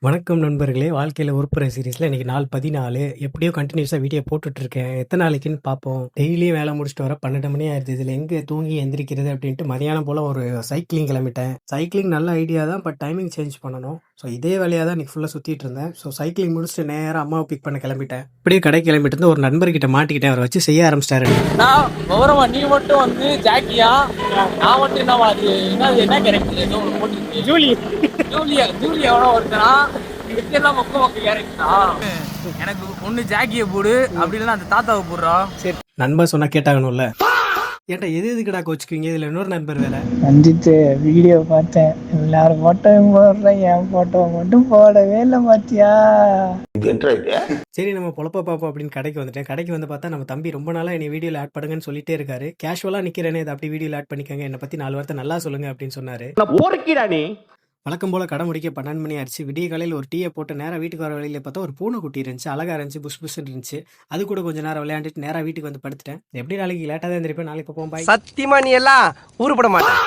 வணக்கம் நண்பர்களே! வாழ்க்கையில உருப்புற சீரிஸ்ல இன்னைக்கு நாள் 14 எப்படியோ கன்டினியூஸா வீடியோ போட்டுட்ருக்கேன். எத்தன நாளைக்குன்னு பார்ப்போம். டெய்லியும் வேலை முடிச்சுட்டு வர 12 மணி ஆயிருது. இதுல எங்க தூங்கி எந்திரிக்கிறது அப்படின்ட்டு மதியானம் போல ஒரு சைக்கிளிங் கிளம்பிட்டேன். சைக்கிளிங் நல்ல ஐடியா தான். பட் டைமிங் சேஞ்ச் பண்ணணும். ஸோ இதே வேலையா தான் இன்னைக்கு ஃபுல்லா சுத்திட்டு இருந்தேன். ஸோ சைக்கிளிங் முடிச்சுட்டு நேரா அம்மாவ பிக் பண்ண கிளம்பிட்டேன். அப்படியே கடைக்கு கிளம்பிட்டு இருந்து ஒரு நண்பர்கிட்ட மாட்டிக்கிட்டேன். அவர வச்சு செய்ய ஆரம்பிச்சிட்டாரு. நான் விவரமா நீ மட்டும் வந்து ஜாக்கியா, நான் மட்டும் என்னவா அது என்ன கேரக்டர் ஏதோ ஒன்று போட்டுருக்கு. ஜூலியா ஒருத்தனா எல்லாம் மொக்க கேரக்டரா. எனக்கு ஒண்ணு ஜாக்கியை போடு, அப்படி இல்லைன்னா அந்த தாத்தாவை போடுறா. சரி, நண்பர் சொன்னா கேட்டாகணும்ல. ஏன்டா எது எதுக்குடா கோச்சுக்குவீங்க? இதுல இன்னொரு நண்பர் வேற. வந்துட்டு வீடியோ பார்த்தேன், எல்லாரும் போட்டோவும் போடுறேன், என் போட்டோ மட்டும் போடவே இல்லை பாத்தியா. சரி, நம்ம பொழப்ப பார்ப்போம் அப்படின்னு கடைக்கு வந்துட்டேன். கடைக்கு வந்து பார்த்தா நம்ம தம்பி ரொம்ப நாளா என்னை வீடியோல ஆட் பண்ணுங்கன்னு சொல்லிட்டே இருக்காரு. கேஷுவலா நிக்கிறேனே, இதை அப்படி வீடியோல ஆட் பண்ணிக்கங்க, என்னை பத்தி 4 வார்த்தை நல்லா சொல்லுங்க அப்படின்னு சொன்னாரு. வழக்கம் போல கடை முடிக்க 12 மணி ஆயிடுச்சு. விடிய காலையில் ஒரு டீயை போட்டு நேராக வீட்டுக்கு வர வழியில பார்த்தா ஒரு பூனை குட்டி இருந்துச்சு. அழகா இருந்துச்சு, புஷ் புஷ்ன்னு இருந்துச்சு. அது கூட கொஞ்ச நேரம் விளையாண்டுட்டு நேராக வீட்டுக்கு வந்து படுத்துட்டேன். எப்படி நாளைக்கு லேட்டாக தான் இருந்திருப்பேன். நாளைக்கு போவோம். பாய். சத்தியமா நீ எல்லாம் ஊருப்பட மாட்டேன்.